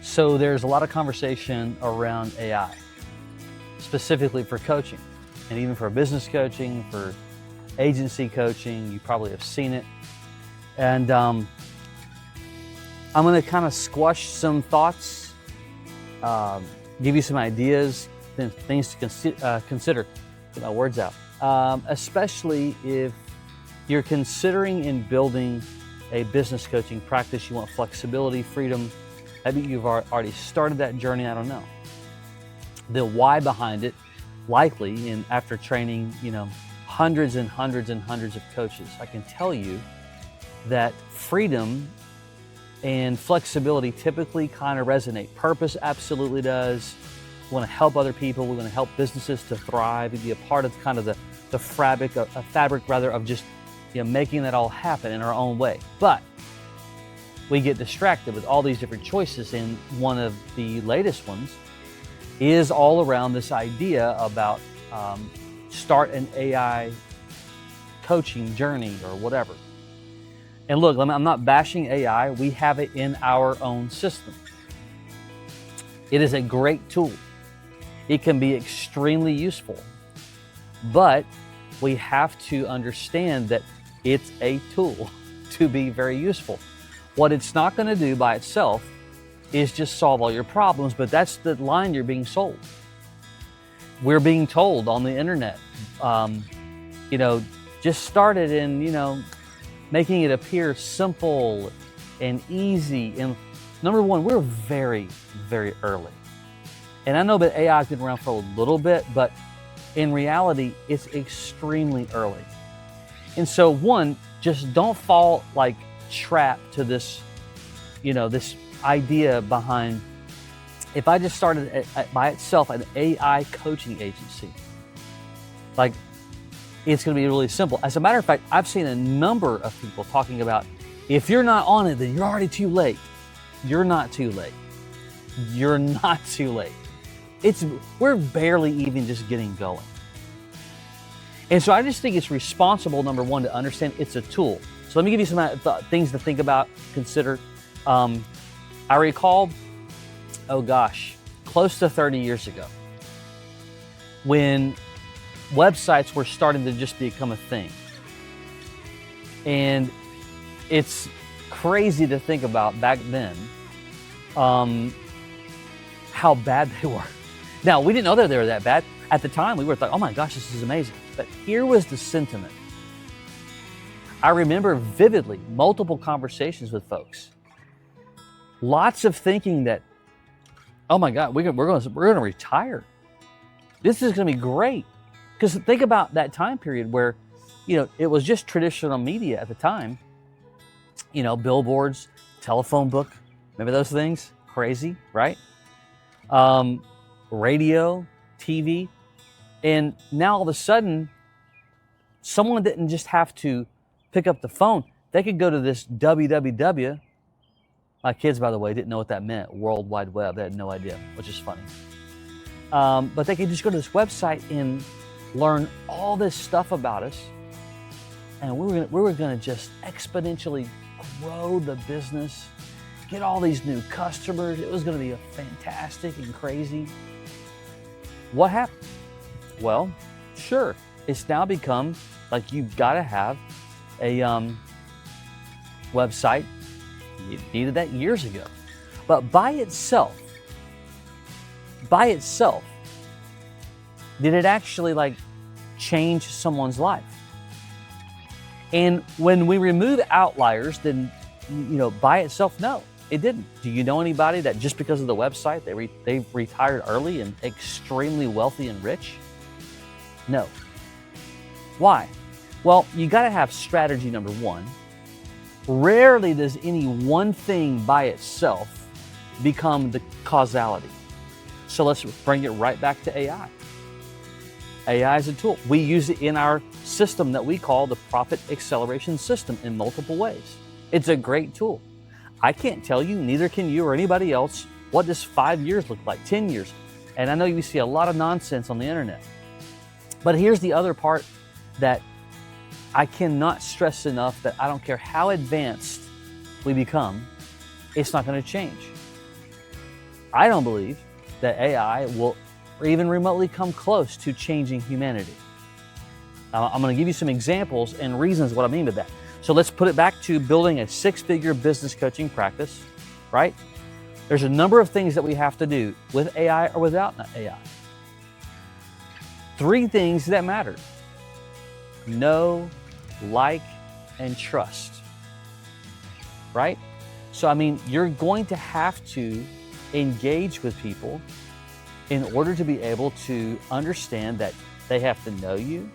So there's a lot of conversation around AI, specifically for coaching, and even for business coaching, for agency coaching. You probably have seen it. And I'm going to kind of squash some thoughts, give you some ideas, things to consider. Get my words out. Especially if you're considering in building a business coaching practice, you want flexibility, freedom. Maybe you've already started that journey, I don't know. The why behind it, likely, and after training, hundreds and hundreds and hundreds of coaches, I can tell you that freedom and flexibility typically kind of resonate. Purpose absolutely does. We want to help other people. We want to help businesses to thrive and be a part of kind of the fabric of just making that all happen in our own way. But we get distracted with all these different choices, and one of the latest ones is all around this idea about start an AI coaching journey or whatever. And look, I'm not bashing AI. We have it in our own system. It is a great tool. It can be extremely useful, but we have to understand that it's a tool to be very useful. What it's not going to do by itself is just solve all your problems, but that's the line you're being sold. We're being told on the internet, just start it and, making it appear simple and easy. And number one, we're very, very early. And I know that AI has been around for a little bit, but in reality, it's extremely early. And so one, just don't fall trapped to this, this idea behind, if I just started by itself an AI coaching agency, it's going to be really simple. As a matter of fact, I've seen a number of people talking about, if you're not on it, then you're already too late. You're not too late. You're not too late. We're barely even just getting going. And so I just think it's responsible, number one, to understand it's a tool. So let me give you some things to think about, consider. I recall, close to 30 years ago, when websites were starting to just become a thing. And it's crazy to think about back then how bad they were. Now, we didn't know that they were that bad. At the time, we were like, oh my gosh, this is amazing. But here was the sentiment. I remember vividly multiple conversations with folks. Lots of thinking that, oh my God, we're going to retire. This is going to be great. Because think about that time period where, it was just traditional media at the time. Billboards, telephone book, remember those things? Crazy, right? Radio, TV. And now all of a sudden, someone didn't just have to pick up the phone. They could go to this www. My kids, by the way, didn't know what that meant, World Wide Web. They had no idea, which is funny. But they could just go to this website and learn all this stuff about us. And we were going to just exponentially grow the business, get all these new customers. It was going to be fantastic and crazy. What happened? Well, sure, it's now become you've got to have a website. You needed that years ago. But by itself, did it actually change someone's life? And when we remove outliers, then, by itself, no, it didn't. Do you know anybody that just because of the website, they retired early and extremely wealthy and rich? No. Why? Well, you got to have strategy, number one. Rarely does any one thing by itself become the causality. So let's bring it right back to AI. AI is a tool. We use it in our system that we call the Profit Acceleration System in multiple ways. It's a great tool. I can't tell you, neither can you or anybody else, what does 5 years look like, 10 years. And I know you see a lot of nonsense on the internet. But here's the other part that I cannot stress enough, that I don't care how advanced we become, it's not going to change. I don't believe that AI will even remotely come close to changing humanity. I'm going to give you some examples and reasons what I mean by that. So let's put it back to building a six-figure business coaching practice, right? There's a number of things that we have to do with AI or without AI. 3 things that matter: know, like, and trust, right? So, I mean, you're going to have to engage with people in order to be able to understand that they have to know you,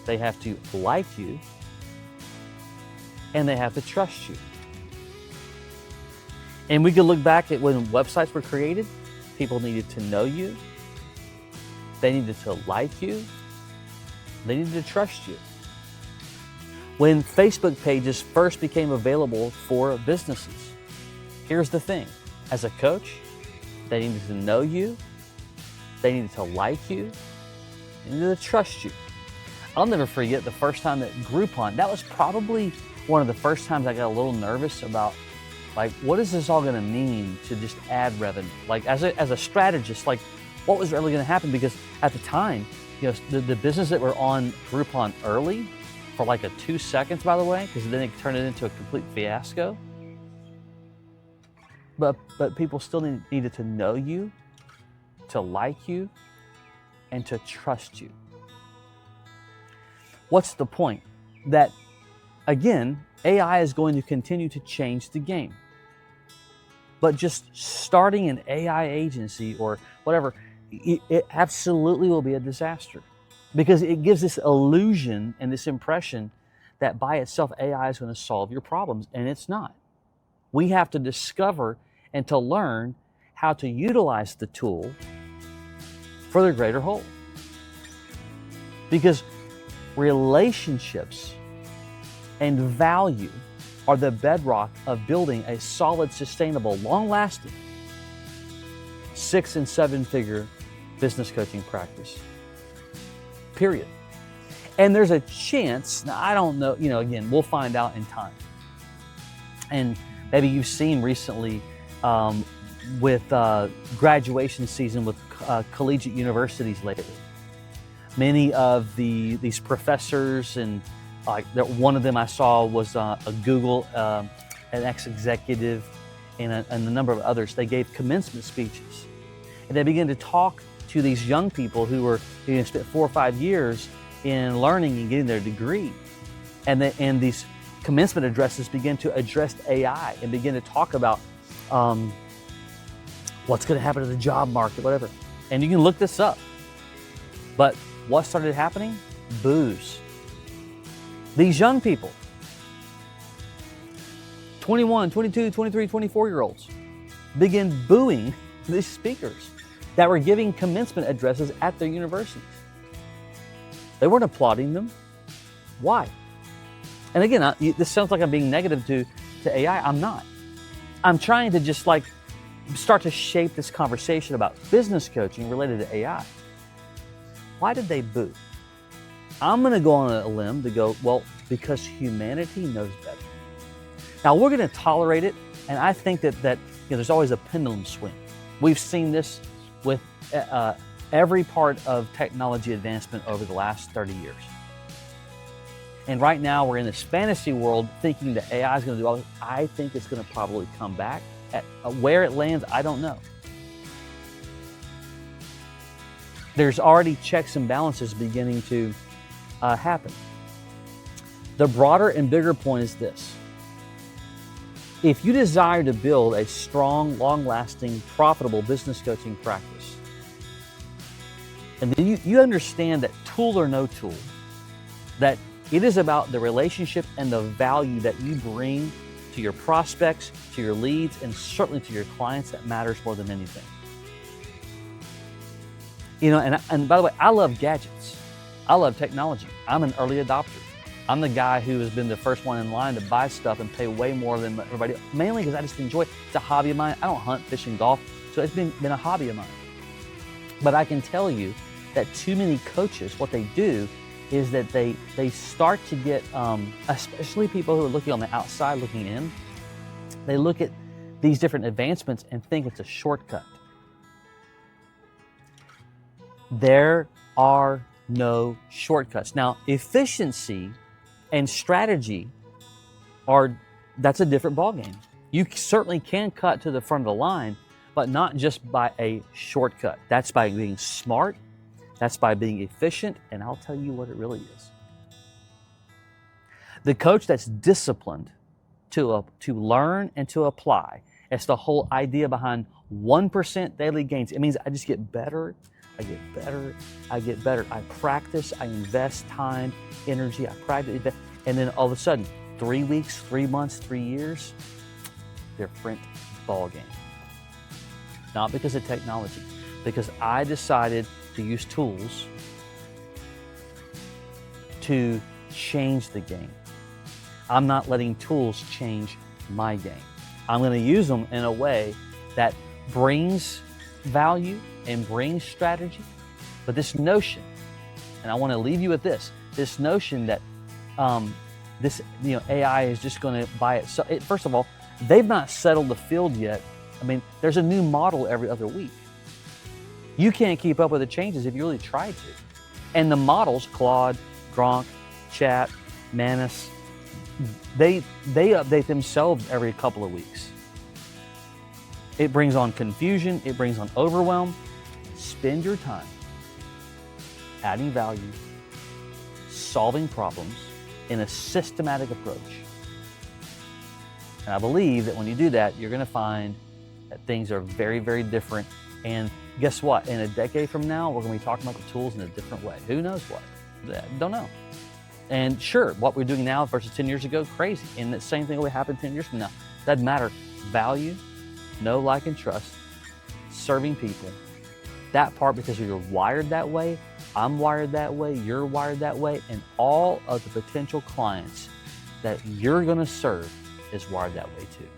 they have to like you, and they have to trust you. And we can look back at when websites were created. People needed to know you, they needed to like you, they needed to trust you. When Facebook pages first became available for businesses, here's the thing: as a coach, they needed to know you, they needed to like you, they needed to trust you. I'll never forget the first time that Groupon, that was probably one of the first times I got a little nervous about, like, what is this all gonna mean to just ad revenue? Like, as a strategist, like, what was really gonna happen? Because at the time, you know, the business that were on Groupon early, for like a 2 seconds, by the way, because then it turned it into a complete fiasco. But people still needed to know you, to like you, and to trust you. What's the point? That, again, AI is going to continue to change the game. But just starting an AI agency or whatever, it absolutely will be a disaster. Because it gives this illusion and this impression that by itself AI is going to solve your problems, and it's not. We have to discover and to learn how to utilize the tool for the greater whole. Because relationships and value are the bedrock of building a solid, sustainable, long-lasting 6- and 7-figure business coaching practice. Period. And there's a chance, now I don't know, you know, again, we'll find out in time. And maybe you've seen recently with graduation season with collegiate universities lately. Many of these professors, and like one of them I saw was a Google, an ex-executive, and a number of others. They gave commencement speeches, and they began to talk to these young people who spent 4 or 5 years in learning and getting their degree. And these commencement addresses began to address AI and begin to talk about what's going to happen to the job market, whatever. And you can look this up. But what started happening? Boos. These young people, 21, 22, 23, 24-year-olds, begin booing these speakers that were giving commencement addresses at their universities. They weren't applauding them. Why? And again, this sounds like I'm being negative to AI. I'm not. I'm trying to just like start to shape this conversation about business coaching related to AI. Why did they boo? I'm going to go on a limb to go, well, because humanity knows better. Now, we're going to tolerate it, and I think that there's always a pendulum swing. We've seen this with every part of technology advancement over the last 30 years. And right now we're in this fantasy world thinking that AI is going to do all this. I think it's going to probably come back. Where it lands, I don't know. There's already checks and balances beginning to happen. The broader and bigger point is this. If you desire to build a strong, long-lasting, profitable business coaching practice, and then you understand that tool or no tool, that it is about the relationship and the value that you bring to your prospects, to your leads, and certainly to your clients that matters more than anything. You know, and by the way, I love gadgets. I love technology. I'm an early adopter. I'm the guy who has been the first one in line to buy stuff and pay way more than everybody else, mainly because I just enjoy it. It's a hobby of mine. I don't hunt, fish, and golf, so it's been a hobby of mine. But I can tell you that too many coaches, what they do is that they start to get, especially people who are looking on the outside looking in, they look at these different advancements and think it's a shortcut. There are no shortcuts. Now, efficiency and strategy that's a different ballgame. You certainly can cut to the front of the line, but not just by a shortcut. That's by being smart, that's by being efficient, and I'll tell you what it really is. The coach that's disciplined to learn and to apply, it's the whole idea behind 1% daily gains. It means I just get better, I get better, I get better. I practice, I invest time, energy, I practice, and then all of a sudden, 3 weeks, 3 months, 3 years, different ball game. Not because of technology, because I decided to use tools to change the game. I'm not letting tools change my game. I'm going to use them in a way that brings value and brings strategy. But this notion, and I want to leave you with this notion that AI is just going to buy it. So first of all, they've not settled the field yet. I mean, there's a new model every other week. You can't keep up with the changes if you really try to. And the models, Claude, Gronk, Chat, Manus, they update themselves every couple of weeks. It brings on confusion, it brings on overwhelm. Spend your time adding value, solving problems in a systematic approach. And I believe that when you do that, you're going to find that things are very, very different. And guess what? In a decade from now, we're going to be talking about the tools in a different way. Who knows what? Don't know. And sure, what we're doing now versus 10 years ago, crazy. And the same thing will happen 10 years from now. Doesn't matter. Value, know, like, and trust, serving people. That part, because you're wired that way, I'm wired that way, you're wired that way, and all of the potential clients that you're going to serve is wired that way too.